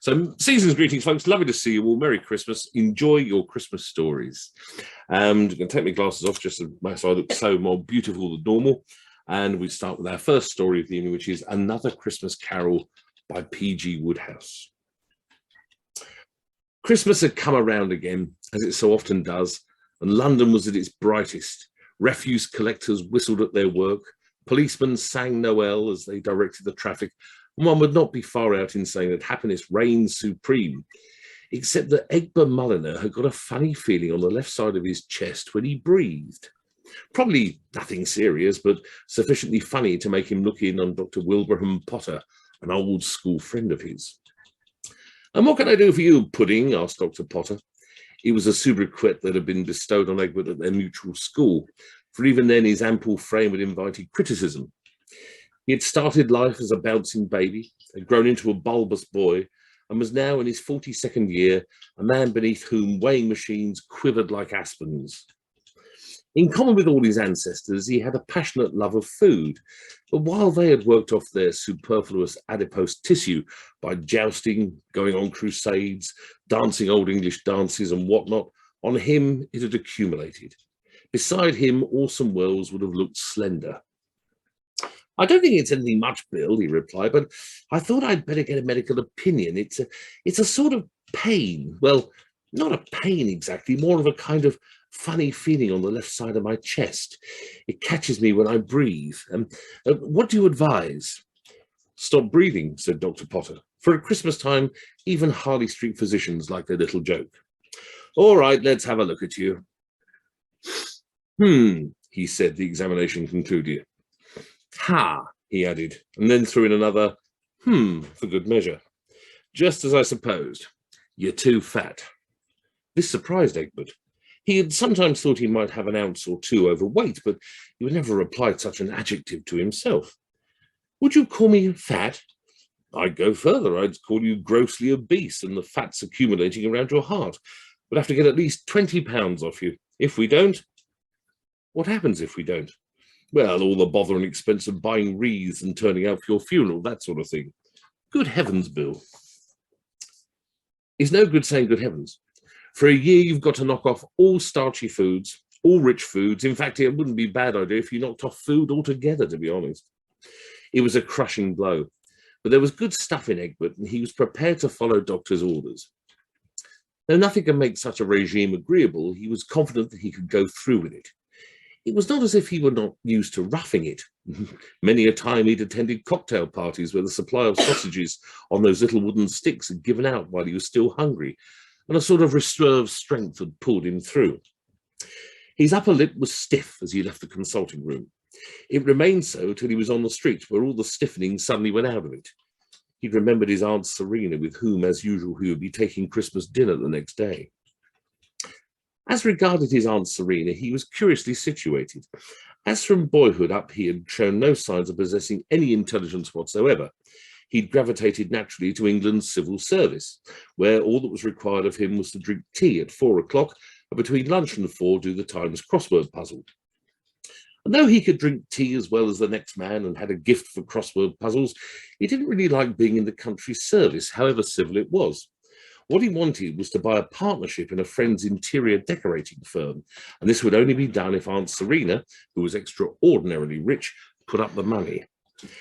So season's greetings, folks. Lovely to see you all. Merry Christmas. Enjoy your Christmas stories. I'm going to take my glasses off just to make sure I look so more beautiful than normal. And we start with our first story of the evening, which is Another Christmas Carol by PG Wodehouse. Christmas had come around again, as it so often does, and London was at its brightest. Refuse collectors whistled at their work. Policemen sang Noel as they directed the traffic. And one would not be far out in saying that happiness reigned supreme, except that Egbert Mulliner had got a funny feeling on the left side of his chest when he breathed. Probably nothing serious, but sufficiently funny to make him look in on Dr. Wilbraham Potter, an old school friend of his. "And what can I do for you, Pudding?" asked Dr. Potter. It was a sobriquet that had been bestowed on Egbert at their mutual school, for even then his ample frame had invited criticism. He had started life as a bouncing baby, had grown into a bulbous boy, and was now in his 42nd year, a man beneath whom weighing machines quivered like aspens. In common with all his ancestors, he had a passionate love of food, but while they had worked off their superfluous adipose tissue by jousting, going on crusades, dancing old English dances and whatnot, on him it had accumulated. Beside him, Orson Welles would have looked slender. "I don't think it's anything much, Bill," he replied, "but I thought I'd better get a medical opinion. It's a sort of pain. Well, not a pain exactly, more of a kind of funny feeling on the left side of my chest. It catches me when I breathe. What do you advise?" "Stop breathing," said Dr. Potter. "For at Christmas time, even Harley Street physicians like their little joke. All right, let's have a look at you." He said, the examination concluded. "Ha," he added, and then threw in another for good measure. "Just as I supposed. You're too fat." This surprised Egbert. He had sometimes thought he might have an ounce or two overweight, but he would never apply such an adjective to himself. "Would you call me fat?" "I'd go further. I'd call you grossly obese, and the fat's accumulating around your heart. We'll have to get at least 20 pounds off you. If we don't..." "What happens if we don't?" "Well, all the bother and expense of buying wreaths and turning out for your funeral, that sort of thing." "Good heavens, Bill." "It's no good saying good heavens. For a year, you've got to knock off all starchy foods, all rich foods. In fact, it wouldn't be a bad idea if you knocked off food altogether, to be honest." It was a crushing blow, but there was good stuff in Egbert, and he was prepared to follow doctor's orders. Though nothing can make such a regime agreeable, he was confident that he could go through with it. It was not as if he were not used to roughing it. Many a time he'd attended cocktail parties where the supply of sausages on those little wooden sticks had given out while he was still hungry, and a sort of reserve strength had pulled him through. His upper lip was stiff as he left the consulting room. It remained so till he was on the street, where all the stiffening suddenly went out of it. He'd remembered his Aunt Serena, with whom, as usual, he would be taking Christmas dinner the next day. As regarded his Aunt Serena, he was curiously situated. As from boyhood up, he had shown no signs of possessing any intelligence whatsoever. He'd gravitated naturally to England's civil service, where all that was required of him was to drink tea at 4 o'clock, and between lunch and 4 do the Times crossword puzzle. And though he could drink tea as well as the next man and had a gift for crossword puzzles, he didn't really like being in the country service, however civil it was. What he wanted was to buy a partnership in a friend's interior decorating firm, and this would only be done if Aunt Serena, who was extraordinarily rich, put up the money.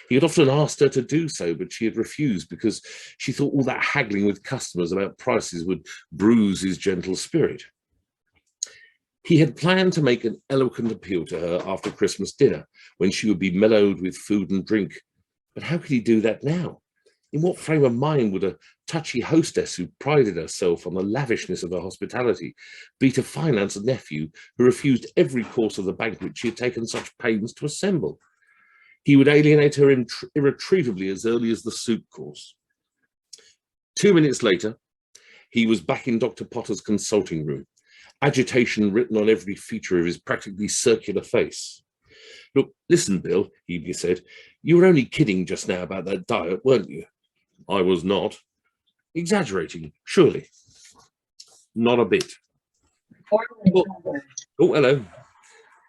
He had often asked her to do so, but she had refused because she thought all that haggling with customers about prices would bruise his gentle spirit. He had planned to make an eloquent appeal to her after Christmas dinner, when she would be mellowed with food and drink. But how could he do that now? In what frame of mind would a touchy hostess who prided herself on the lavishness of her hospitality be to finance a nephew who refused every course of the banquet she had taken such pains to assemble? He would alienate her irretrievably as early as the soup course. 2 minutes later, he was back in Dr. Potter's consulting room, agitation written on every feature of his practically circular face. "Look, listen, Bill," he said, "you were only kidding just now about that diet, weren't you?" "I was not." "Exaggerating, surely?" "Not a bit." Oh, hello.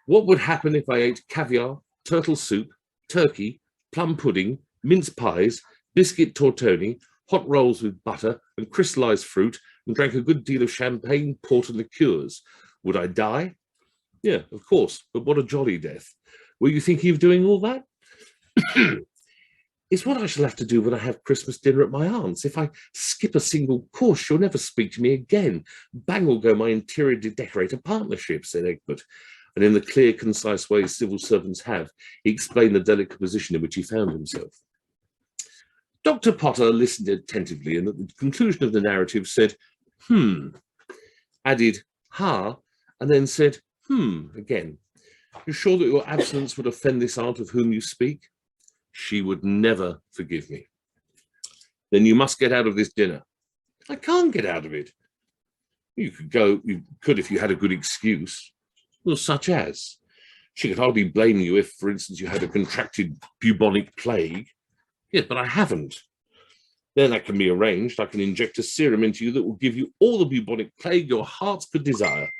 "What would happen if I ate caviar, turtle soup, turkey, plum pudding, mince pies, biscuit tortoni, hot rolls with butter and crystallized fruit, and drank a good deal of champagne, port, and liqueurs. Would I die? Yeah, of course, but what a jolly death. Were you thinking of doing all that? It's what I shall have to do when I have Christmas dinner at my aunt's. If I skip a single course, she'll never speak to me again. Bang will go my interior decorator partnership, said Egbert. And in the clear, concise way civil servants have, he explained the delicate position in which he found himself. Dr. Potter listened attentively, and at the conclusion of the narrative said, added, ha, and then said, again. You're sure that your absence would offend this aunt of whom you speak? She would never forgive me. Then you must get out of this dinner. I can't get out of it. You could if you had a good excuse. Well, such as? She could hardly blame you if, for instance, you had a contracted bubonic plague. Yes, but I haven't. Then that can be arranged. I can inject a serum into you that will give you all the bubonic plague your hearts could desire.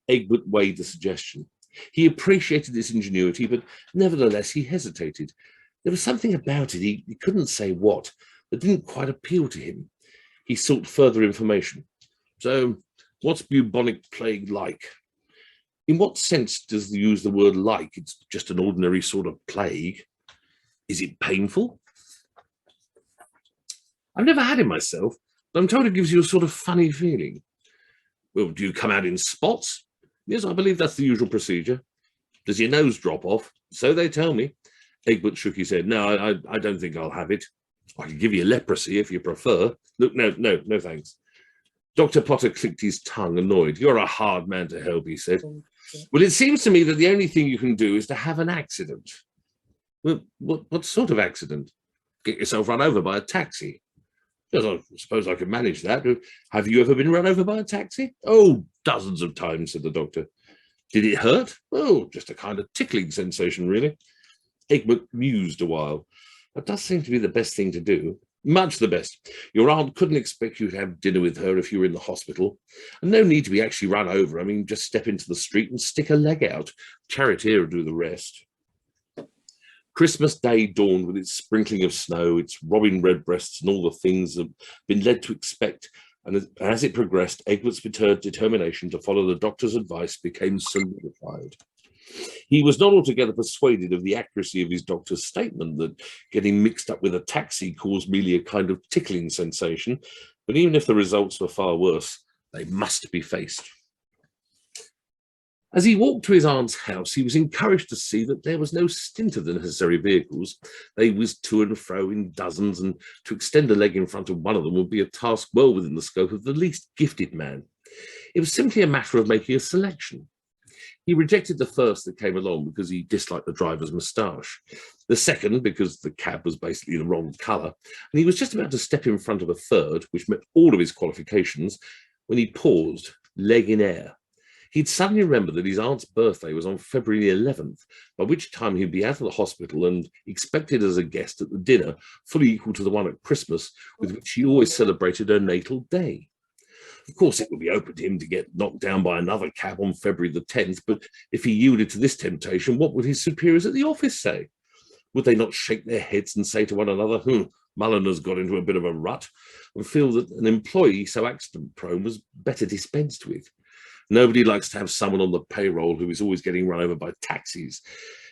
Egbert weighed the suggestion. He appreciated this ingenuity, but nevertheless he hesitated. There was something about it, he couldn't say what, that didn't quite appeal to him. He sought further information. So, what's bubonic plague like? In what sense does he use the word like? It's just an ordinary sort of plague. Is it painful? I've never had it myself, but I'm told it gives you a sort of funny feeling. Well, do you come out in spots? Yes, I believe that's the usual procedure. Does your nose drop off? So they tell me. Egbert shook his head. No, I don't think I'll have it. I can give you leprosy if you prefer. Look, no, thanks. Dr. Potter clicked his tongue, annoyed. You're a hard man to help, he said. Well, it seems to me that the only thing you can do is to have an accident. Well, what sort of accident? Get yourself run over by a taxi. Yes, I suppose I could manage that. Have you ever been run over by a taxi? Oh, dozens of times, said the doctor. Did it hurt? Oh, just a kind of tickling sensation, really. Egbert mused a while. That does seem to be the best thing to do. Much the best. Your aunt couldn't expect you to have dinner with her if you were in the hospital. And no need to be actually run over. I mean, just step into the street and stick a leg out. Charioteer will do the rest. Christmas Day dawned with its sprinkling of snow, its robin redbreasts, and all the things that had been led to expect. And as it progressed, Egbert's determination to follow the doctor's advice became solidified. He was not altogether persuaded of the accuracy of his doctor's statement that getting mixed up with a taxi caused merely a kind of tickling sensation, but even if the results were far worse, they must be faced. As he walked to his aunt's house, he was encouraged to see that there was no stint of the necessary vehicles. They whizzed to and fro in dozens, and to extend a leg in front of one of them would be a task well within the scope of the least gifted man. It was simply a matter of making a selection. He rejected the first that came along because he disliked the driver's moustache, the second because the cab was basically the wrong colour, and he was just about to step in front of a third, which met all of his qualifications, when he paused, leg in air. He'd suddenly remembered that his aunt's birthday was on February 11th, by which time he'd be out of the hospital and expected as a guest at the dinner fully equal to the one at Christmas with which she always celebrated her natal day. Of course, it would be open to him to get knocked down by another cab on February the 10th, but if he yielded to this temptation, what would his superiors at the office say? Would they not shake their heads and say to one another, Mulliner got into a bit of a rut, and feel that an employee so accident-prone was better dispensed with? Nobody likes to have someone on the payroll who is always getting run over by taxis.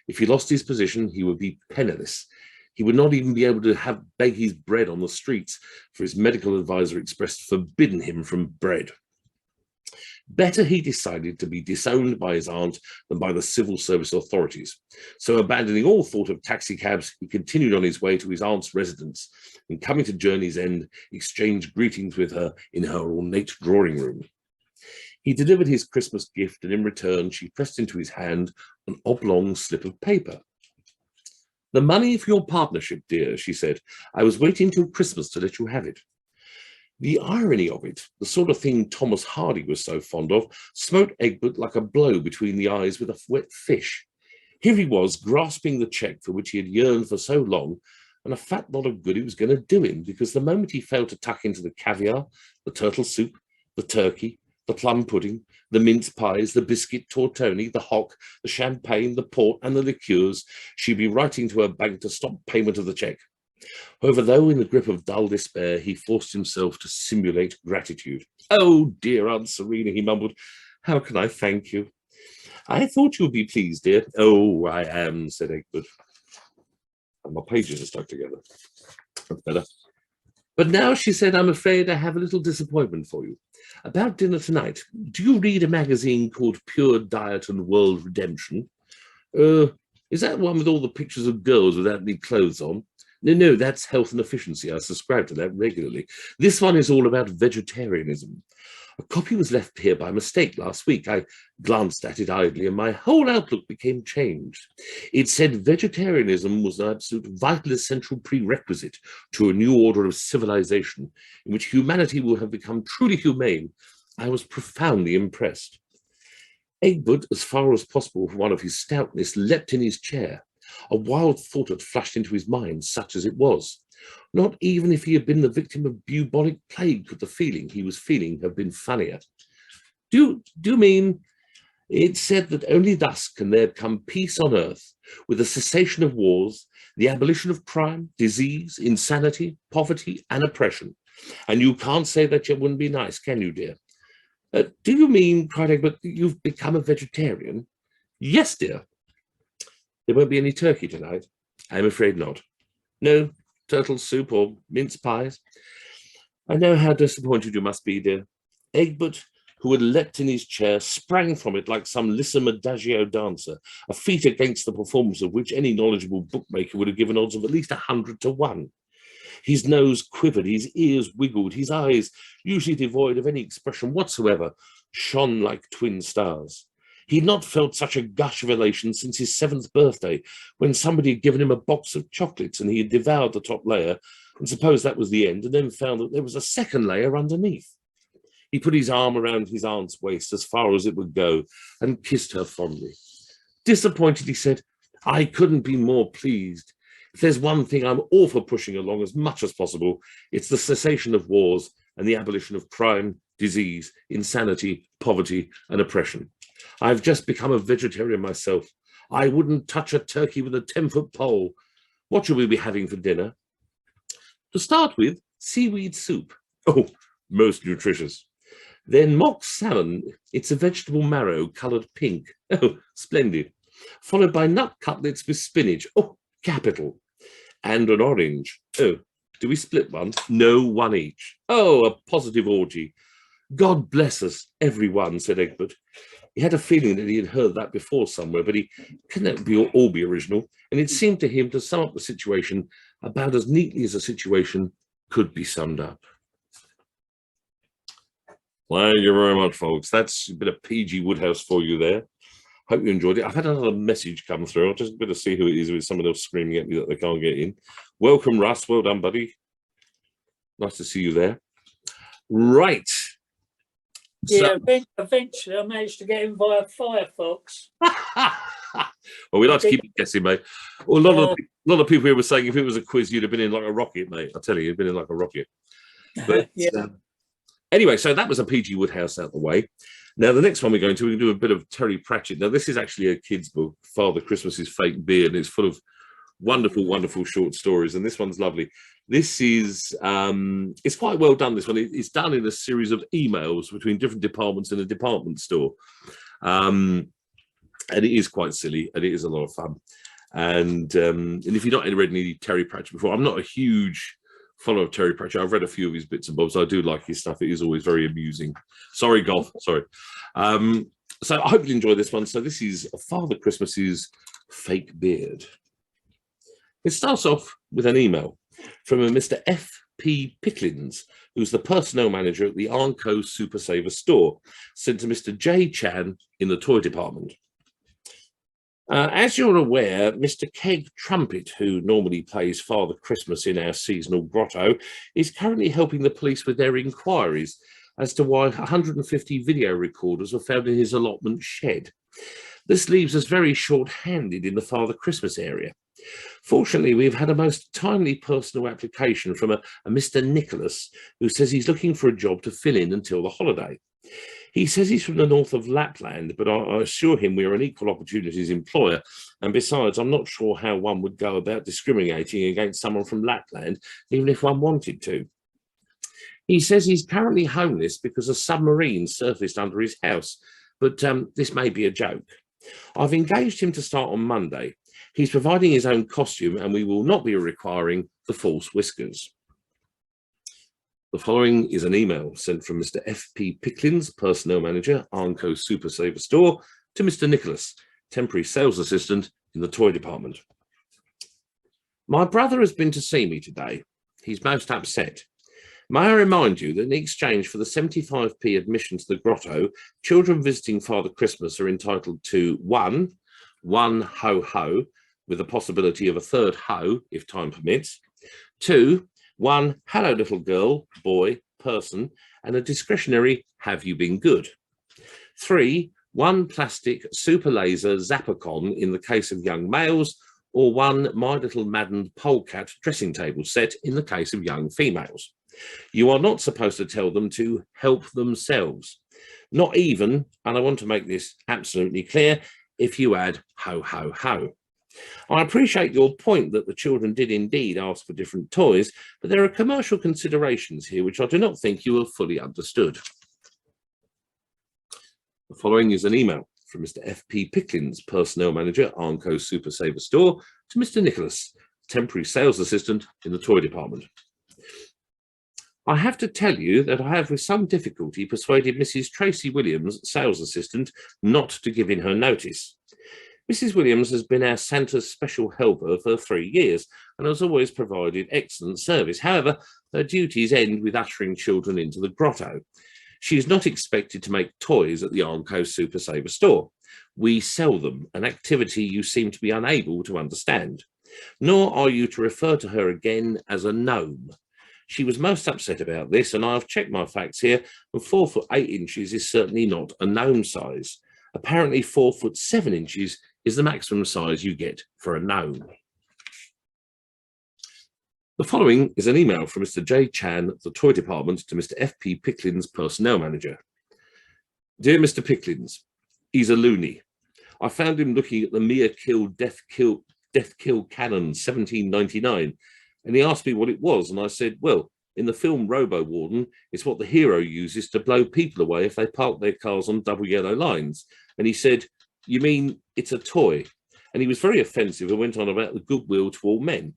If he lost his position, he would be penniless. He would not even be able to beg his bread on the streets, for his medical advisor expressed forbidden him from bread. Better, he decided, to be disowned by his aunt than by the civil service authorities. So, abandoning all thought of taxicabs, he continued on his way to his aunt's residence, and coming to journey's end, exchanged greetings with her in her ornate drawing room. He delivered his Christmas gift, and in return she pressed into his hand an oblong slip of paper. The money for your partnership, dear, she said. I was waiting till Christmas to let you have it. The irony of it, the sort of thing Thomas Hardy was so fond of, smote Egbert like a blow between the eyes with a wet fish. Here he was, grasping the cheque for which he had yearned for so long, and a fat lot of good it was going to do him, because the moment he failed to tuck into the caviar, the turtle soup, the turkey, the plum pudding, the mince pies, the biscuit tortoni, the hock, the champagne, the port, and the liqueurs, she'd be writing to her bank to stop payment of the cheque. However, though in the grip of dull despair, he forced himself to simulate gratitude. "Oh, dear Aunt Serena," he mumbled, "how can I thank you?" "I thought you'd be pleased, dear." "Oh, I am," said Egbert. And my pages are stuck together. That's better. "But now," she said, "I'm afraid I have a little disappointment for you. About dinner tonight, do you read a magazine called Pure Diet and World Redemption?" Is that one with all the pictures of girls without any clothes on?" No, that's Health and Efficiency. I subscribe to that regularly. This one is all about vegetarianism. A copy was left here by mistake last week. I glanced at it idly, and my whole outlook became changed. It said vegetarianism was an absolute vital essential prerequisite to a new order of civilization in which humanity will have become truly humane. I was profoundly impressed. Egbert, as far as possible for one of his stoutness, leapt in his chair. A wild thought had flashed into his mind, such as it was. Not even if he had been the victim of bubonic plague could the feeling he was feeling have been funnier. Do you mean it said that only thus can there come peace on earth, with the cessation of wars, the abolition of crime, disease, insanity, poverty, and oppression? And you can't say that it wouldn't be nice, can you, dear?" "Do you mean," cried Egbert, "that you've become a vegetarian?" "Yes, dear." "There won't be any turkey tonight?" "I'm afraid not." "No turtle soup or mince pies?" "I know how disappointed you must be, dear." Egbert, who had leapt in his chair, sprang from it like some lissom adagio dancer, a feat against the performance of which any knowledgeable bookmaker would have given odds of at least 100 to 1. His nose quivered, his ears wiggled, his eyes, usually devoid of any expression whatsoever, shone like twin stars. He had not felt such a gush of elation since his 7th birthday, when somebody had given him a box of chocolates and he had devoured the top layer and supposed that was the end, and then found that there was a second layer underneath. He put his arm around his aunt's waist as far as it would go and kissed her fondly. Disappointed, he said, "I couldn't be more pleased. If there's one thing I'm all for pushing along as much as possible, it's the cessation of wars and the abolition of crime, disease, insanity, poverty, and oppression. I've just become a vegetarian myself. I wouldn't touch a turkey with a 10-foot pole. What shall we be having for dinner?" "To start with, seaweed soup." "Oh, most nutritious." "Then mock salmon. It's a vegetable marrow coloured pink." "Oh, splendid." "Followed by nut cutlets with spinach." "Oh, capital." "And an orange." "Oh, do we split one?" "No, one each." "Oh, a positive orgy." "God bless us, everyone," said Egbert. He had a feeling that he had heard that before somewhere, but he couldn't all be original, and it seemed to him to sum up the situation about as neatly as a situation could be summed up. Thank you very much, folks. That's a bit of PG Wodehouse for you there. Hope you enjoyed it. I've had another message come through. I'll just better see who it is with someone else screaming at me that they can't get in. Welcome, Russ. Well done, buddy. Nice to see you there. Right. Yeah, eventually I managed to get in via Firefox. Well, we like to keep it guessing, mate. Well, a lot of people here were saying if it was a quiz, you'd have been in like a rocket, mate. I tell you, you'd been in like a rocket. But Yeah. Anyway, so that was a PG Wodehouse out the way. Now, the next one we're going to do a bit of Terry Pratchett. Now, this is actually a kid's book, Father Christmas's Fake Beard, and it's full of wonderful, wonderful short stories. And this one's lovely. This is, it's quite well done, this one. It's done in a series of emails between different departments in a department store. And it is quite silly, and it is a lot of fun. And if you've not read any Terry Pratchett before, I'm not a huge follower of Terry Pratchett. I've read a few of his bits and bobs. I do like his stuff. It is always very amusing. Sorry, Golf. Sorry. So I hope you enjoy this one. So this is Father Christmas's Fake Beard. It starts off with an email from a Mr. F.P. Picklins, who's the personnel manager at the Arnco Super Saver store, sent to Mr. J. Chan in the toy department. As you're aware, Mr. Keg Trumpet, who normally plays Father Christmas in our seasonal grotto, is currently helping the police with their inquiries as to why 150 video recorders were found in his allotment shed. This leaves us very short-handed in the Father Christmas area. Fortunately, we've had a most timely personal application from a Mr. Nicholas, who says he's looking for a job to fill in until the holiday. He says he's from the north of Lapland, but I assure him we are an equal opportunities employer. And besides, I'm not sure how one would go about discriminating against someone from Lapland, even if one wanted to. He says he's currently homeless because a submarine surfaced under his house, but this may be a joke. I've engaged him to start on Monday. He's providing his own costume and we will not be requiring the false whiskers. The following is an email sent from Mr. F.P. Picklins, Personnel Manager, Arnco Super Saver Store, to Mr. Nicholas, Temporary Sales Assistant in the Toy Department. My brother has been to see me today. He's most upset. May I remind you that in exchange for the 75p admission to the grotto, children visiting Father Christmas are entitled to one ho-ho, with the possibility of a third ho if time permits, 2, one hello little girl, boy, person, and a discretionary have you been good, 3, one plastic super laser Zappacon in the case of young males, or one My Little Maddened Polecat dressing table set in the case of young females. You are not supposed to tell them to help themselves, not even, and I want to make this absolutely clear, if you add ho ho ho. I appreciate your point that the children did indeed ask for different toys, but there are commercial considerations here which I do not think you have fully understood. The following is an email from Mr. F.P. Picklins, Personnel Manager, Arnco Super Saver Store, to Mr. Nicholas, Temporary Sales Assistant in the Toy Department. I have to tell you that I have with some difficulty persuaded Mrs. Tracy Williams, Sales Assistant, not to give in her notice. Mrs. Williams has been our Santa's special helper for 3 years and has always provided excellent service. However, her duties end with ushering children into the grotto. She is not expected to make toys at the Arnco Super Saver Store. We sell them, an activity you seem to be unable to understand. Nor are you to refer to her again as a gnome. She was most upset about this, and I have checked my facts here, and 4 foot 8 inches is certainly not a gnome size. Apparently 4 foot 7 inches is the maximum size you get for a gnome. The following is an email from Mr. J. Chan, the Toy Department, to Mr. F.P. Picklins, Personnel Manager. Dear Mr. Picklins, he's a loony. I found him looking at the Mia Kill Death Kill Cannon 1799, and he asked me what it was, and I said, well, in the film Robo Warden, it's what the hero uses to blow people away if they park their cars on double yellow lines. And he said, you mean it's a toy? And he was very offensive and went on about the goodwill to all men.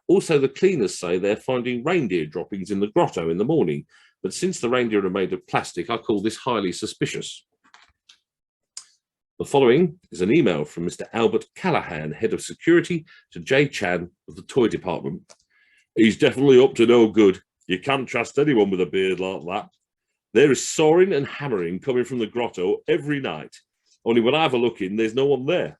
Also, the cleaners say they're finding reindeer droppings in the grotto in the morning, but since the reindeer are made of plastic, I call this highly suspicious. The following is an email from Mr. Albert Callahan, Head of Security, to J. Chan of the Toy Department. He's definitely up to no good. You can't trust anyone with a beard like that. There is sawing and hammering coming from the grotto every night. Only when I have a look in, there's no one there.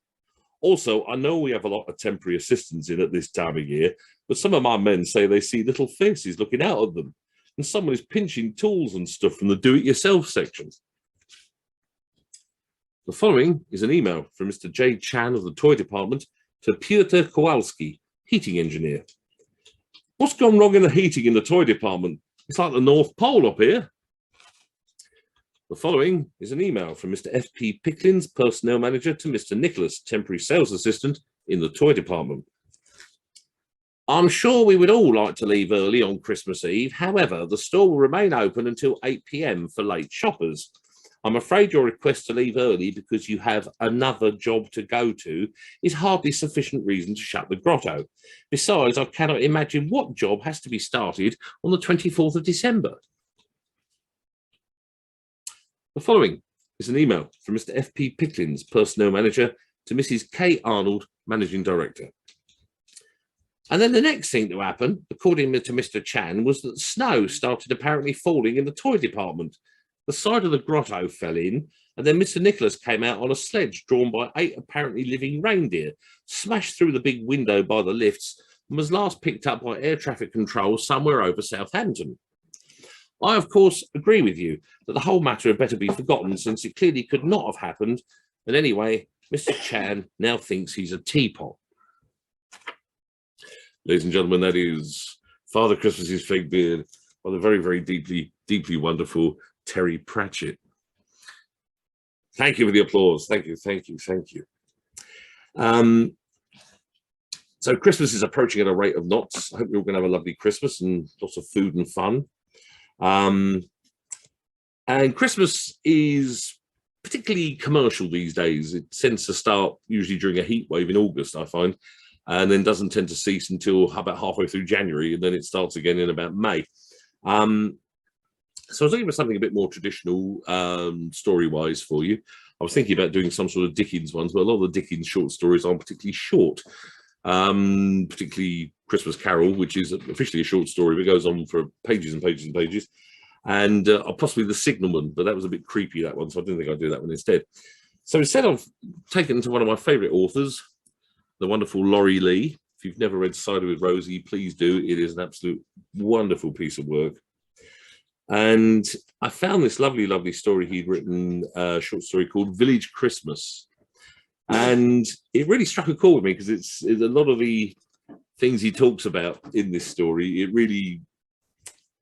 Also, I know we have a lot of temporary assistants in at this time of year, but some of my men say they see little faces looking out at them, and someone is pinching tools and stuff from the do-it-yourself section. The following is an email from Mr. J. Chan of the Toy Department to Piotr Kowalski, Heating Engineer. What's gone wrong in the heating in the Toy Department? It's like the North Pole up here. The following is an email from Mr. F.P. Picklins, Personnel Manager, to Mr. Nicholas, Temporary Sales Assistant in the Toy Department. I'm sure we would all like to leave early on Christmas Eve. However, the store will remain open until 8 p.m. for late shoppers. I'm afraid your request to leave early because you have another job to go to is hardly sufficient reason to shut the grotto. Besides, I cannot imagine what job has to be started on the 24th of December. The following is an email from Mr. F.P. Picklins, Personnel Manager, to Mrs. K. Arnold, Managing Director. And then the next thing to happen, according to Mr. Chan, was that snow started apparently falling in the Toy Department. The side of the grotto fell in, and then Mr. Nicholas came out on a sledge drawn by 8 apparently living reindeer, smashed through the big window by the lifts, and was last picked up by air traffic control somewhere over Southampton. I, of course, agree with you that the whole matter had better be forgotten since it clearly could not have happened. And anyway, Mr. Chan now thinks he's a teapot. Ladies and gentlemen, that is Father Christmas's Fake Beard by the very, very deeply, deeply wonderful Terry Pratchett. Thank you for the applause. Thank you, thank you, thank you. So Christmas is approaching at a rate of knots. I hope you're all going to have a lovely Christmas and lots of food and fun. And Christmas is particularly commercial these days. It tends to start usually during a heat wave in August, I find, and then doesn't tend to cease until about halfway through January, and then it starts again in about May. So I was thinking about something a bit more traditional, story-wise for you. I was thinking about doing some sort of Dickens ones, but a lot of the Dickens short stories aren't particularly short. Particularly Christmas Carol, which is officially a short story, but goes on for pages and pages and pages. And possibly The Signalman, but that was a bit creepy, that one, so I didn't think I'd do that one instead. So instead, I've taken to one of my favourite authors, the wonderful Laurie Lee. If you've never read Cider with Rosie, please do. It is an absolute wonderful piece of work. And I found this lovely, lovely story he'd written, a short story called Village Christmas. And it really struck a chord with me because it's a lot of the things he talks about in this story. It really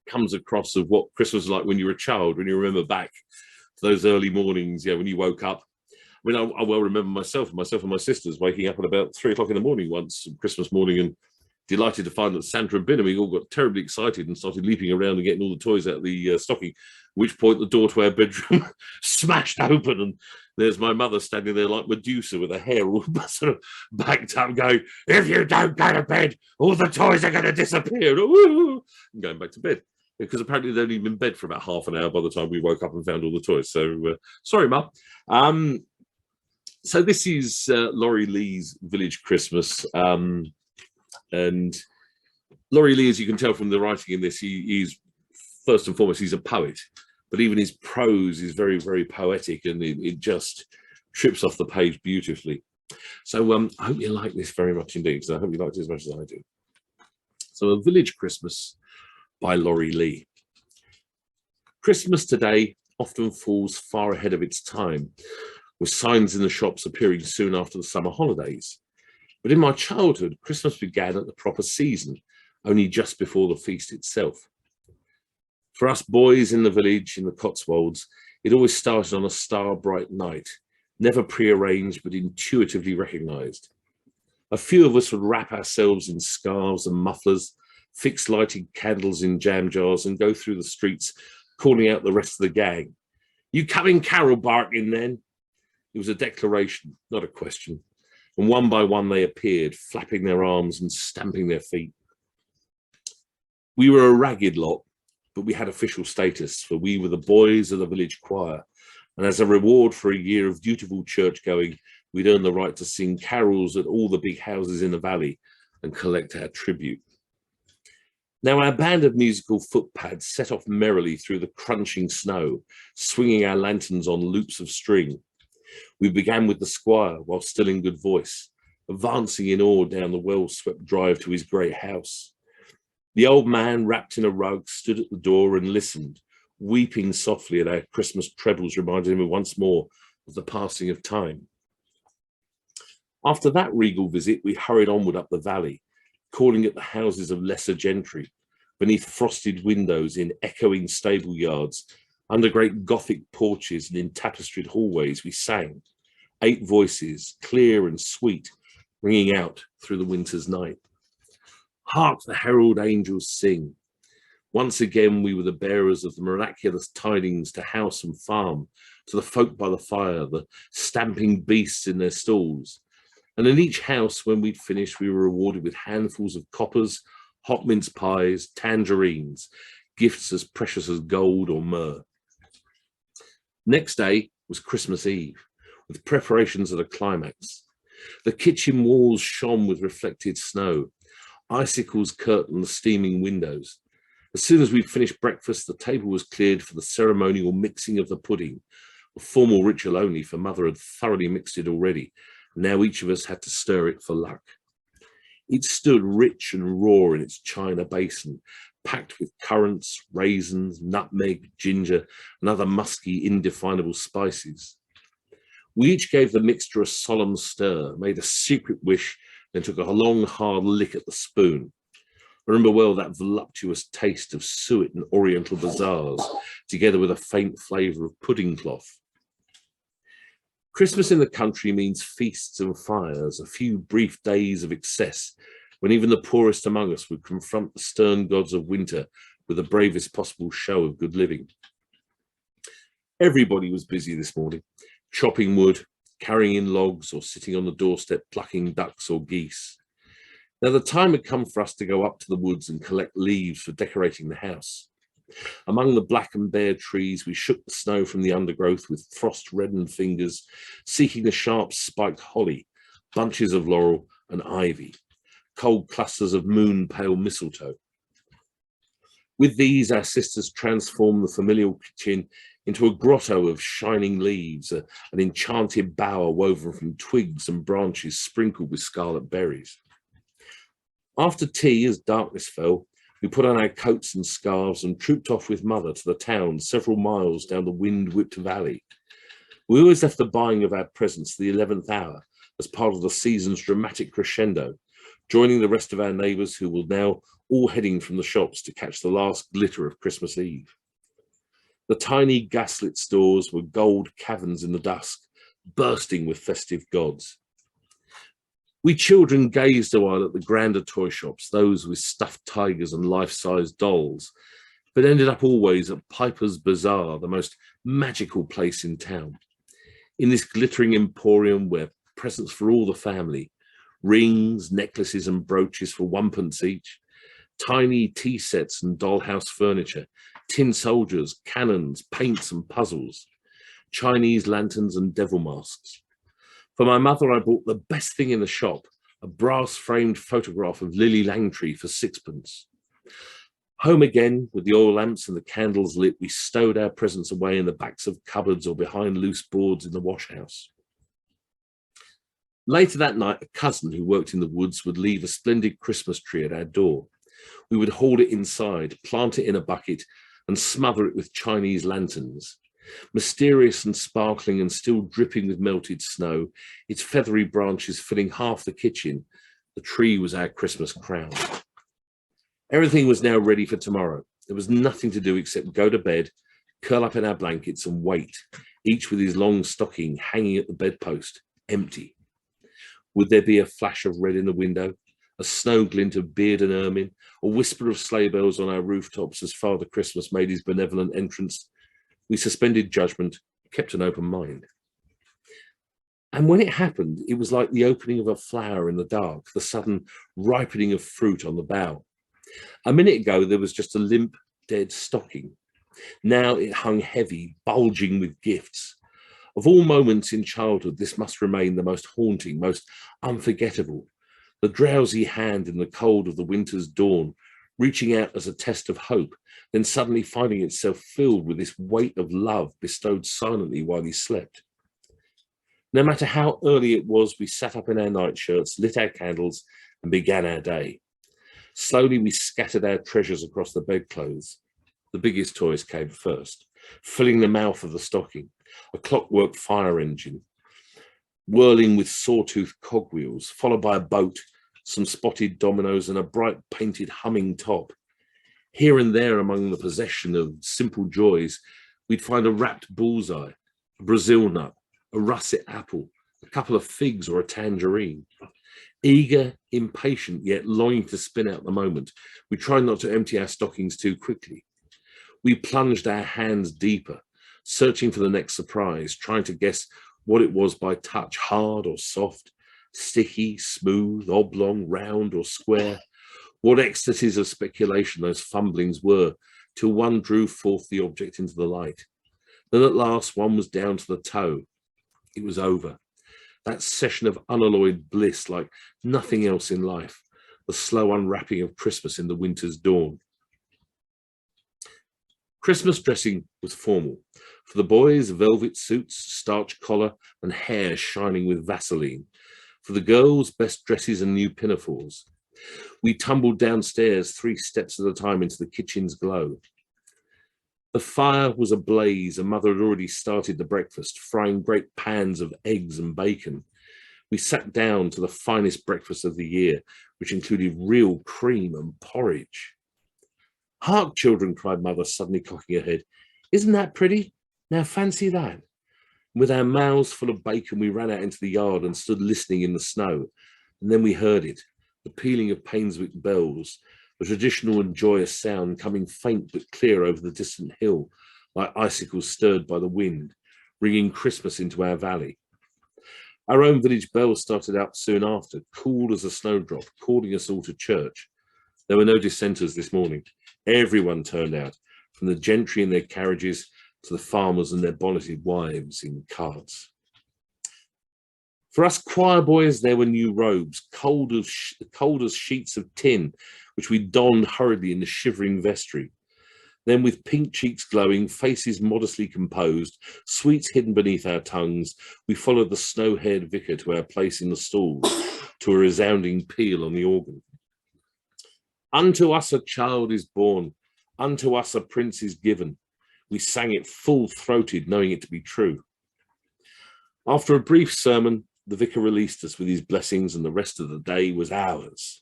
comes across of what Christmas was like when you were a child, when you remember back to those early mornings, when you woke up. I mean, I well remember myself and my sisters waking up at about 3 o'clock in the morning once, Christmas morning, and delighted to find that Santa had been, and we all got terribly excited and started leaping around and getting all the toys out of the stocking, at which point the door to our bedroom smashed open, and there's my mother standing there like Medusa with her hair all sort of backed up going, "If you don't go to bed, all the toys are going to disappear." And going back to bed, because apparently they'd only been in bed for about half an hour by the time we woke up and found all the toys. So sorry, Mum. So this is Laurie Lee's Village Christmas. And Laurie Lee, as you can tell from the writing in this, he's first and foremost, he's a poet, but even his prose is very, very poetic, and it just trips off the page beautifully. So I hope you like this very much indeed, because I hope you liked it as much as I do. So A Village Christmas by Laurie Lee. Christmas today often falls far ahead of its time, with signs in the shops appearing soon after the summer holidays. But in my childhood, Christmas began at the proper season, only just before the feast itself. For us boys in the village in the Cotswolds, it always started on a star-bright night, never prearranged but intuitively recognised. A few of us would wrap ourselves in scarves and mufflers, fix lighted candles in jam jars, and go through the streets calling out the rest of the gang. "You coming carol barking then?" It was a declaration, not a question. And one by one they appeared, flapping their arms and stamping their feet. We were a ragged lot, but we had official status, for we were the boys of the village choir. And as a reward for a year of dutiful church going, we'd earned the right to sing carols at all the big houses in the valley and collect our tribute. Now our band of musical footpads set off merrily through the crunching snow, swinging our lanterns on loops of string. We began with the squire, while still in good voice, advancing in awe down the well-swept drive to his great house. The old man, wrapped in a rug, stood at the door and listened, weeping softly at our Christmas trebles, reminding him once more of the passing of time. After that regal visit, we hurried onward up the valley, calling at the houses of lesser gentry, beneath frosted windows in echoing stable yards, under great Gothic porches and in tapestried hallways. We sang, 8 voices, clear and sweet, ringing out through the winter's night. Hark the herald angels sing. Once again we were the bearers of the miraculous tidings to house and farm, to the folk by the fire, the stamping beasts in their stalls. And in each house, when we'd finished, we were rewarded with handfuls of coppers, hot mince pies, tangerines, gifts as precious as gold or myrrh. Next day was Christmas Eve, with preparations at a climax. The kitchen walls shone with reflected snow. Icicles curtained the steaming windows. As soon as we'd finished breakfast, the table was cleared for the ceremonial mixing of the pudding, a formal ritual only, for Mother had thoroughly mixed it already. Now each of us had to stir it for luck. It stood rich and raw in its china basin, packed with currants, raisins, nutmeg, ginger, and other musky, indefinable spices. We each gave the mixture a solemn stir, made a secret wish, then took a long, hard lick at the spoon. I remember well that voluptuous taste of suet and oriental bazaars, together with a faint flavour of pudding cloth. Christmas in the country means feasts and fires, a few brief days of excess when even the poorest among us would confront the stern gods of winter with the bravest possible show of good living. Everybody was busy this morning, chopping wood, carrying in logs, or sitting on the doorstep plucking ducks or geese. Now the time had come for us to go up to the woods and collect leaves for decorating the house. Among the black and bare trees, we shook the snow from the undergrowth with frost-reddened fingers, seeking the sharp spiked holly, bunches of laurel and ivy, cold clusters of moon-pale mistletoe. With these, our sisters transformed the familial kitchen into a grotto of shining leaves, an enchanted bower woven from twigs and branches sprinkled with scarlet berries. After tea, as darkness fell, we put on our coats and scarves and trooped off with Mother to the town several miles down the wind-whipped valley. We always left the buying of our presents to the 11th hour as part of the season's dramatic crescendo, joining the rest of our neighbours who were now all heading from the shops to catch the last glitter of Christmas Eve. The tiny gaslit stores were gold caverns in the dusk, bursting with festive gods. We children gazed a while at the grander toy shops, those with stuffed tigers and life-size dolls, but ended up always at Piper's Bazaar, the most magical place in town. In this glittering emporium were presents for all the family, rings, necklaces and brooches for 1p each, tiny tea sets and dollhouse furniture, tin soldiers, cannons, paints and puzzles, Chinese lanterns and devil masks. For my mother, I bought the best thing in the shop, a brass-framed photograph of Lily Langtry for 6p. Home again, with the oil lamps and the candles lit, we stowed our presents away in the backs of cupboards or behind loose boards in the wash-house. Later that night, a cousin who worked in the woods would leave a splendid Christmas tree at our door. We would haul it inside, plant it in a bucket, and smother it with Chinese lanterns. Mysterious and sparkling and still dripping with melted snow, its feathery branches filling half the kitchen, the tree was our Christmas crown. Everything was now ready for tomorrow. There was nothing to do except go to bed, curl up in our blankets and wait, each with his long stocking hanging at the bedpost, empty. Would there be a flash of red in the window, a snow glint of beard and ermine, a whisper of sleigh bells on our rooftops as Father Christmas made his benevolent entrance? We suspended judgment, kept an open mind. And when it happened, it was like the opening of a flower in the dark, the sudden ripening of fruit on the bough. A minute ago, there was just a limp, dead stocking. Now it hung heavy, bulging with gifts. Of all moments in childhood, this must remain the most haunting, most unforgettable. The drowsy hand in the cold of the winter's dawn, reaching out as a test of hope, then suddenly finding itself filled with this weight of love bestowed silently while he slept. No matter how early it was, we sat up in our nightshirts, lit our candles, and began our day. Slowly, we scattered our treasures across the bedclothes. The biggest toys came first, filling the mouth of the stocking, a clockwork fire engine, whirling with sawtooth cogwheels, followed by a boat, some spotted dominoes, and a bright painted humming top. Here and there among the possession of simple joys, we'd find a wrapped bullseye, a Brazil nut, a russet apple, a couple of figs or a tangerine. Eager, impatient, yet longing to spin out the moment, we tried not to empty our stockings too quickly. We plunged our hands deeper, searching for the next surprise, trying to guess what it was by touch, hard or soft, sticky, smooth, oblong, round or square. What ecstasies of speculation those fumblings were, till one drew forth the object into the light. Then at last one was down to the toe. It was over. That session of unalloyed bliss like nothing else in life, the slow unwrapping of Christmas in the winter's dawn. Christmas dressing was formal. For the boys, velvet suits, starched collar and hair shining with Vaseline. For the girls, best dresses and new pinafores. We tumbled downstairs 3 steps at a time into the kitchen's glow. The fire was ablaze and Mother had already started the breakfast, frying great pans of eggs and bacon. We sat down to the finest breakfast of the year, which included real cream and porridge. "Hark, children," cried Mother, suddenly cocking her head. "Isn't that pretty? Now fancy that." With our mouths full of bacon, we ran out into the yard and stood listening in the snow. And then we heard it, the pealing of Painswick bells, the traditional and joyous sound coming faint but clear over the distant hill, like icicles stirred by the wind, ringing Christmas into our valley. Our own village bells started out soon after, cool as a snowdrop, calling us all to church. There were no dissenters this morning. Everyone turned out, from the gentry in their carriages to the farmers and their bonneted wives in carts. For us choir boys, there were new robes, cold as sheets of tin, which we donned hurriedly in the shivering vestry. Then, with pink cheeks glowing, faces modestly composed, sweets hidden beneath our tongues, we followed the snow-haired vicar to our place in the stalls, to a resounding peal on the organ. Unto us a child is born, unto us a prince is given. We sang it full-throated, knowing it to be true. After a brief sermon, the vicar released us with his blessings, and the rest of the day was ours.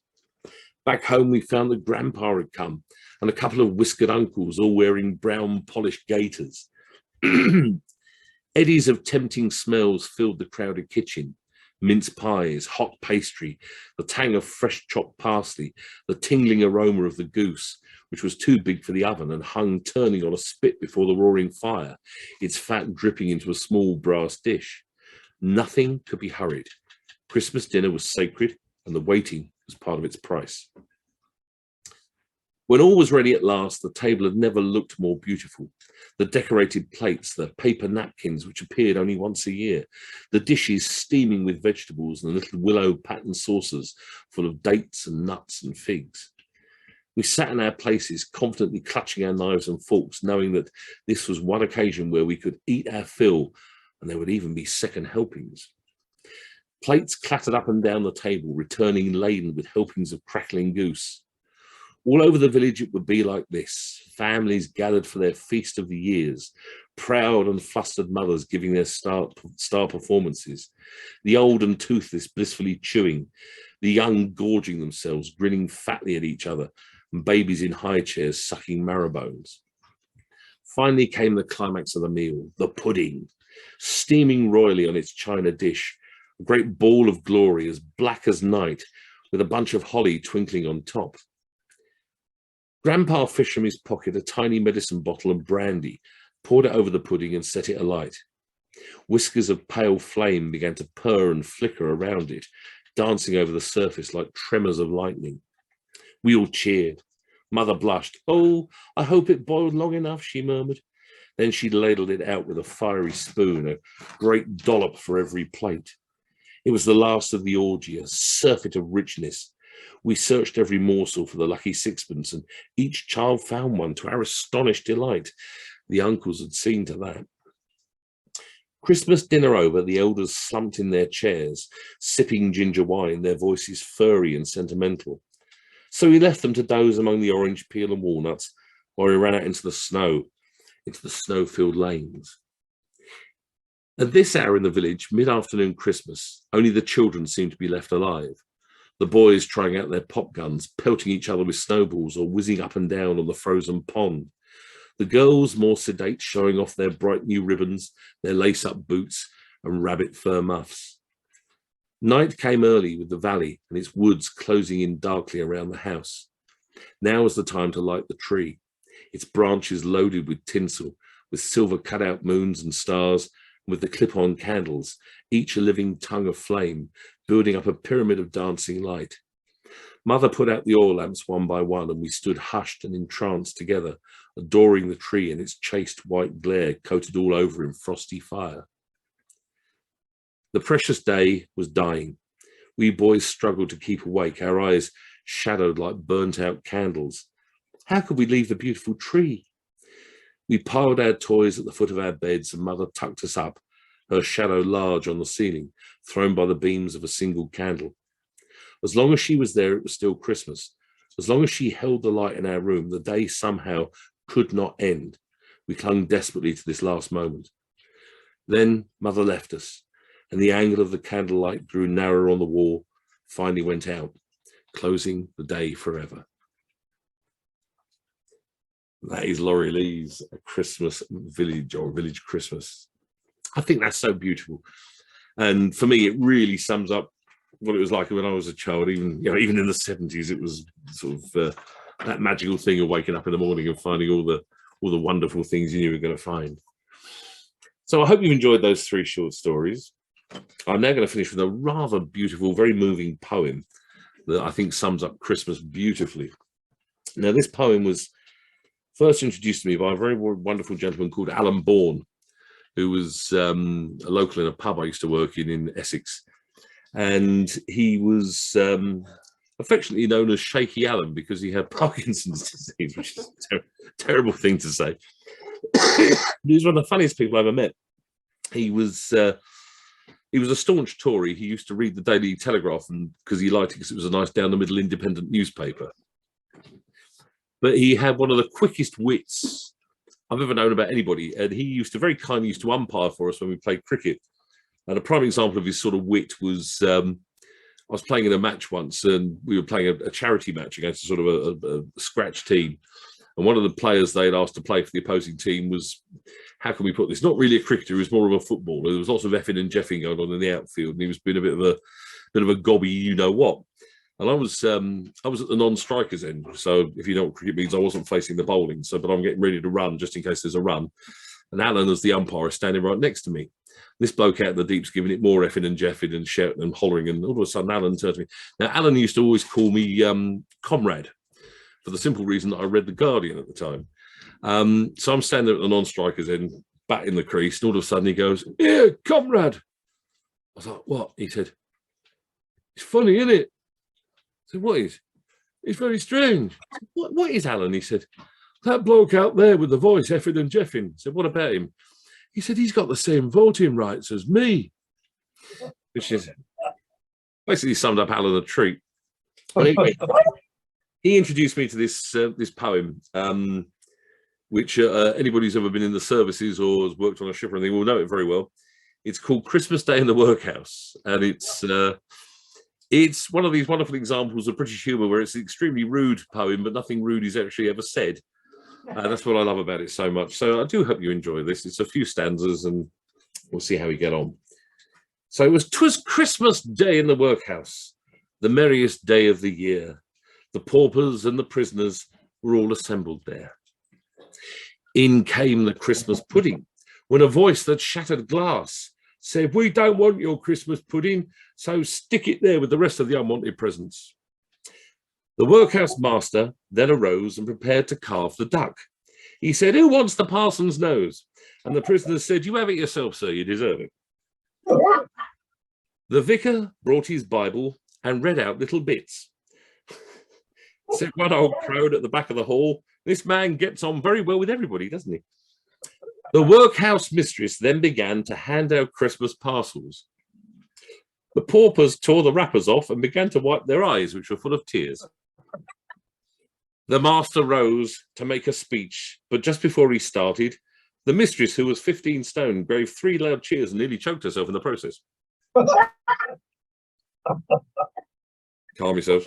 Back home, we found that Grandpa had come, and a couple of whiskered uncles, all wearing brown polished gaiters. Eddies of tempting smells filled the crowded kitchen. Mince pies, hot pastry, the tang of fresh chopped parsley, the tingling aroma of the goose, which was too big for the oven and hung turning on a spit before the roaring fire, its fat dripping into a small brass dish. Nothing could be hurried. Christmas dinner was sacred, and the waiting was part of its price. When all was ready at last, the table had never looked more beautiful. The decorated plates, the paper napkins, which appeared only once a year, the dishes steaming with vegetables, and the little willow patterned saucers full of dates and nuts and figs. We sat in our places, confidently clutching our knives and forks, knowing that this was one occasion where we could eat our fill, and there would even be second helpings. Plates clattered up and down the table, returning laden with helpings of crackling goose. All over the village it would be like this, families gathered for their feast of the years, proud and flustered mothers giving their star performances, the old and toothless blissfully chewing, the young gorging themselves, grinning fatly at each other, and babies in high chairs sucking marrow bones. Finally came the climax of the meal, the pudding, steaming royally on its china dish, a great ball of glory as black as night, with a bunch of holly twinkling on top. Grandpa fished from his pocket a tiny medicine bottle of brandy, poured it over the pudding and set it alight. Whiskers of pale flame began to purr and flicker around it, dancing over the surface like tremors of lightning. We all cheered. Mother blushed. "Oh, I hope it boiled long enough," she murmured. Then she ladled it out with a fiery spoon, a great dollop for every plate. It was the last of the orgy, a surfeit of richness. We searched every morsel for the lucky sixpence, and each child found one, to our astonished delight. The uncles had seen to that. Christmas dinner over, the elders slumped in their chairs, sipping ginger wine, their voices furry and sentimental. So we left them to doze among the orange peel and walnuts, while we ran out into the snow-filled lanes. At this hour in the village, mid-afternoon Christmas, only the children seemed to be left alive. The boys trying out their pop guns, pelting each other with snowballs or whizzing up and down on the frozen pond. The girls, more sedate, showing off their bright new ribbons, their lace-up boots and rabbit fur muffs. Night came early with the valley and its woods closing in darkly around the house. Now was the time to light the tree, its branches loaded with tinsel, with silver cut-out moons and stars, and with the clip-on candles, each a living tongue of flame, building up a pyramid of dancing light. Mother put out the oil lamps one by one, and we stood hushed and entranced together, adoring the tree and its chaste white glare coated all over in frosty fire. The precious day was dying. We boys struggled to keep awake, our eyes shadowed like burnt-out candles. How could we leave the beautiful tree? We piled our toys at the foot of our beds, and Mother tucked us up, her shadow large on the ceiling, thrown by the beams of a single candle. As long as she was there, it was still Christmas. As long as she held the light in our room, the day somehow could not end. We clung desperately to this last moment. Then Mother left us, and the angle of the candlelight grew narrower on the wall, finally went out, closing the day forever. That is Laurie Lee's Christmas Village, or Village Christmas. I think that's so beautiful. And for me, it really sums up what it was like when I was a child. Even even in the 70s, it was sort of that magical thing of waking up in the morning and finding all the wonderful things you knew you were going to find. So I hope you enjoyed those 3 short stories. I'm now going to finish with a rather beautiful, very moving poem that I think sums up Christmas beautifully. Now, this poem was first introduced to me by a very wonderful gentleman called Alan Bourne, who was a local in a pub I used to work in Essex. And he was affectionately known as Shaky Alan because he had Parkinson's disease, which is a terrible thing to say. He was one of the funniest people I ever met. He was a staunch Tory. He used to read the Daily Telegraph because he liked it because it was a nice down-the-middle independent newspaper. But he had one of the quickest wits I've ever known about anybody. And he used to very kindly used to umpire for us when we played cricket. And a prime example of his sort of wit was I was playing in a match once, and we were playing a charity match against a sort of a scratch team. And one of the players they had asked to play for the opposing team was, how can we put this? Not really a cricketer, he was more of a footballer. There was lots of effing and jeffing going on in the outfield, and he was being a bit of a gobby, you know what. And I was at the non-strikers end. So if you know what cricket means, I wasn't facing the bowling. But I'm getting ready to run just in case there's a run. And Alan, as the umpire, is standing right next to me. This bloke out in the deep's giving it more effing and jeffing and shouting and hollering. And all of a sudden, Alan turned to me. Now, Alan used to always call me comrade, for the simple reason that I read The Guardian at the time. So I'm standing at the non-strikers end, bat in the crease, and all of a sudden he goes, "Yeah, comrade." I was like, "What?" He said, "It's funny, isn't it?" I said, "What is?" "It's very strange." I said, what is, Alan? He said, "That bloke out there with the voice effing and jeffing." I said, "What about him?" He said, "He's got the same voting rights as me," which is basically summed up Alan a treat. But anyway, he introduced me to this poem, which anybody who's ever been in the services or has worked on a ship or anything will know it very well. It's called Christmas Day in the Workhouse, and it's one of these wonderful examples of British humour where it's an extremely rude poem, but nothing rude is actually ever said. That's what I love about it so much. So I do hope you enjoy this. It's a few stanzas, and we'll see how we get on. So it was, "'Twas Christmas Day in the workhouse, the merriest day of the year. The paupers and the prisoners were all assembled there. In came the Christmas pudding, when a voice that shattered glass said, 'We don't want your Christmas pudding, so stick it there with the rest of the unwanted presents.' The workhouse master then arose and prepared to carve the duck. He said, 'Who wants the parson's nose?' And the prisoners said, 'You have it yourself, sir, you deserve it.' The vicar brought his Bible and read out little bits. Said one old crone at the back of the hall, 'This man gets on very well with everybody, doesn't he?' The workhouse mistress then began to hand out Christmas parcels. The paupers tore the wrappers off and began to wipe their eyes, which were full of tears. The master rose to make a speech, but just before he started, the mistress, who was 15 stone, gave 3 loud cheers and nearly choked herself in the process. Calm yourself.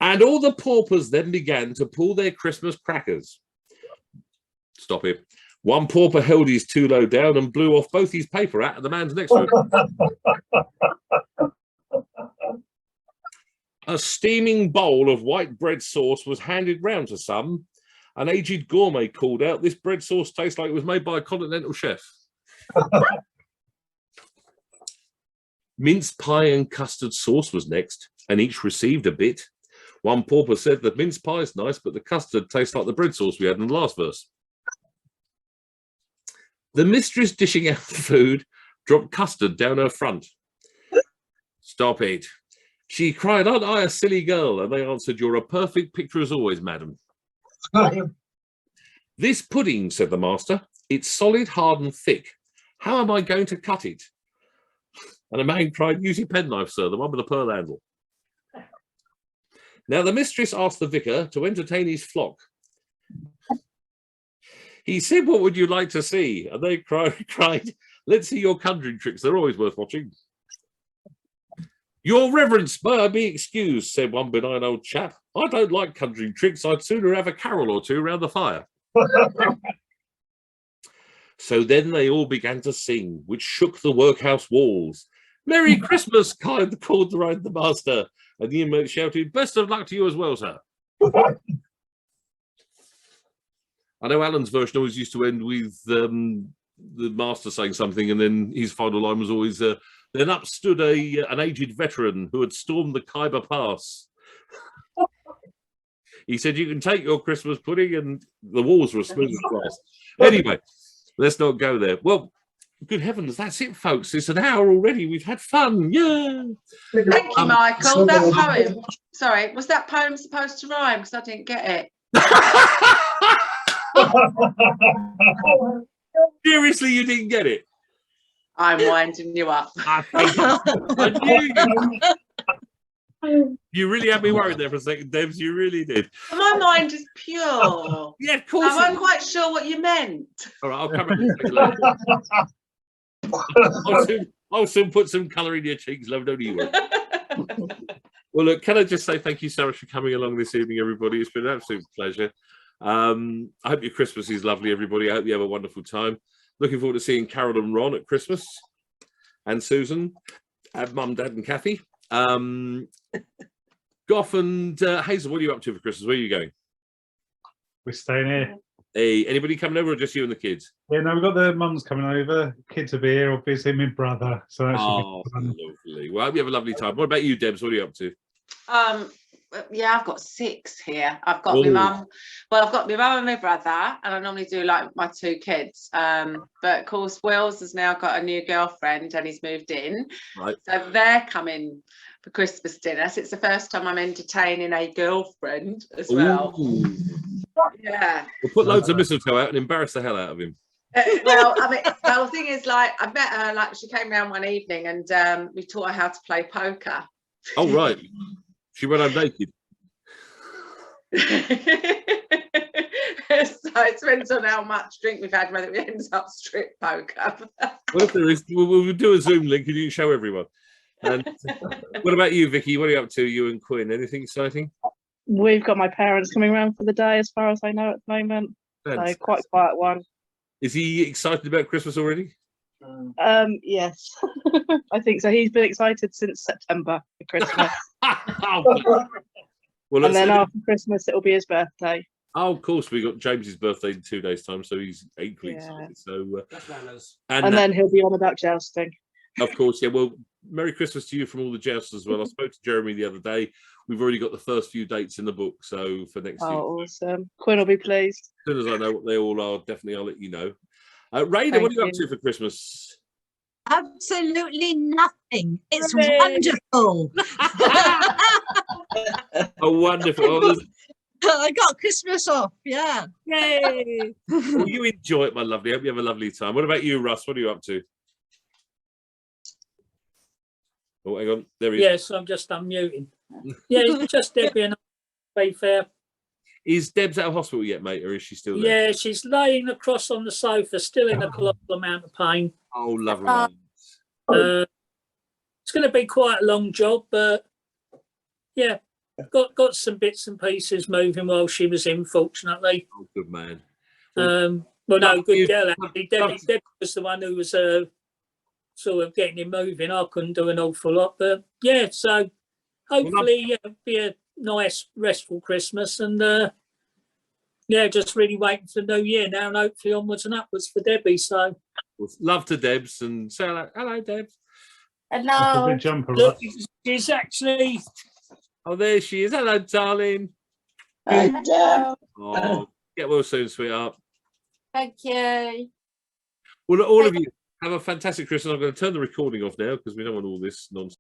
And all the paupers then began to pull their Christmas crackers. Stop it. One pauper held his too low down and blew off both his paper out of the man's next to him. A steaming bowl of white bread sauce was handed round to some. An aged gourmet called out, "This bread sauce tastes like it was made by a continental chef." Mince pie and custard sauce was next, and each received a bit. One pauper said, "The mince pie is nice, but the custard tastes like the bread sauce we had in the last verse." The mistress dishing out the food dropped custard down her front. "Stop it." She cried, "Aren't I a silly girl?" And they answered, "You're a perfect picture as always, madam." "This pudding," said the master, "it's solid, hard and thick. How am I going to cut it?" And a man cried, "Use your penknife, sir, the one with the pearl handle." Now the mistress asked the vicar to entertain his flock. He said, "What would you like to see?" And they cried, "Let's see your conjuring tricks. They're always worth watching." "Your reverence, may I be excused," said one benign old chap. "I don't like conjuring tricks. I'd sooner have a carol or two round the fire." So then they all began to sing, which shook the workhouse walls. Merry Christmas, called the master. And the inmate shouted, best of luck to you as well, sir. I know Alan's version always used to end with the master saying something, and then his final line was always, then up stood an aged veteran who had stormed the Khyber Pass. He said, you can take your Christmas pudding, and the walls were as smooth as glass. Anyway, let's not go there. Well, good heavens, that's it, folks. It's an hour already. We've had fun. Yeah. Thank you, Michael. That poem, sorry, was that poem supposed to rhyme? Because I didn't get it. Seriously, you didn't get it? I'm winding you up. I knew you really had me worried there for a second, Debs. You really did. My mind is pure. Yeah, of course. I wasn't quite sure what you meant. All right, I'll come back later. I'll soon put some colour in your cheeks, love. Don't you worry. Well, look, can I just say thank you so much for coming along this evening, everybody. It's been an absolute pleasure. I hope your Christmas is lovely, everybody. I hope you have a wonderful time. Looking forward to seeing Carol and Ron at Christmas, and Susan, and Mum, Dad, and Kathy. Goff and Hazel, what are you up to for Christmas? Where are you going? We're staying here. Hey, anybody coming over, or just you and the kids? Yeah, no, we've got the mums coming over. Kids will be here, obviously, my brother. So that should be fun. Lovely. Well, I hope you have a lovely time. What about you, Debs? What are you up to? Yeah, I've got 6 here. I've got my mum. Well, I've got my mum and my brother, and I normally do like my 2 kids. But of course, Will's has now got a new girlfriend, and he's moved in. Right. So they're coming for Christmas dinner. So it's the first time I'm entertaining a girlfriend as well. Ooh. Yeah. We'll put loads of mistletoe out and embarrass the hell out of him. Well, I mean, the thing is, like, I met her, like, she came round one evening, and we taught her how to play poker. Oh, right. She went home naked. So it depends on how much drink we've had, whether it ends up strip poker. What if there is? We'll do a Zoom link and you can show everyone. And what about you, Vicky? What are you up to, you and Quinn? Anything exciting? We've got my parents coming around for the day, as far as I know at the moment. Fantastic. So quite a quiet one. Is he excited about Christmas already? Yes, I think so. He's been excited since September for Christmas. Well, and then after Christmas, it'll be his birthday. Oh, of course, we got James's birthday in 2 days' time, so he's equally excited. So, and then he'll be on about jousting. Of course, yeah. Well, Merry Christmas to you from all the jousters as well. I spoke to Jeremy the other day. We've already got the first few dates in the book, so for next year. Oh, awesome. Quinn will be pleased. As soon as I know what they all are, definitely I'll let you know. Raina, what are you up to for Christmas? Absolutely nothing. It's wonderful. Oh, wonderful. I got Christmas off, yeah. Yay. Well, you enjoy it, my lovely. I hope you have a lovely time. What about you, Russ? What are you up to? Oh, hang on. There he is. Yes, I'm just unmuting. Yeah, it's just Debbie and I, to be fair. Is Debs out of hospital yet, mate, or is she still there? Yeah, she's laying across on the sofa, still in a colossal amount of pain. Oh, lovely. It's going to be quite a long job, but yeah, got some bits and pieces moving while she was in, fortunately. Oh, good man. Well, no, good girl, actually. Debbie was the one who was sort of getting him moving. I couldn't do an awful lot, but yeah, so hopefully it'll be a nice, restful Christmas, and yeah, just really waiting for the new year now, and hopefully onwards and upwards for Debbie. So, love to Debs, and say hello, Debs. Hello. Jumper, look, she's actually. Oh, there she is. Hello, darling. Hello. Oh, get well soon, sweetheart. Thank you. Well, all of you have a fantastic Christmas. I'm going to turn the recording off now because we don't want all this nonsense.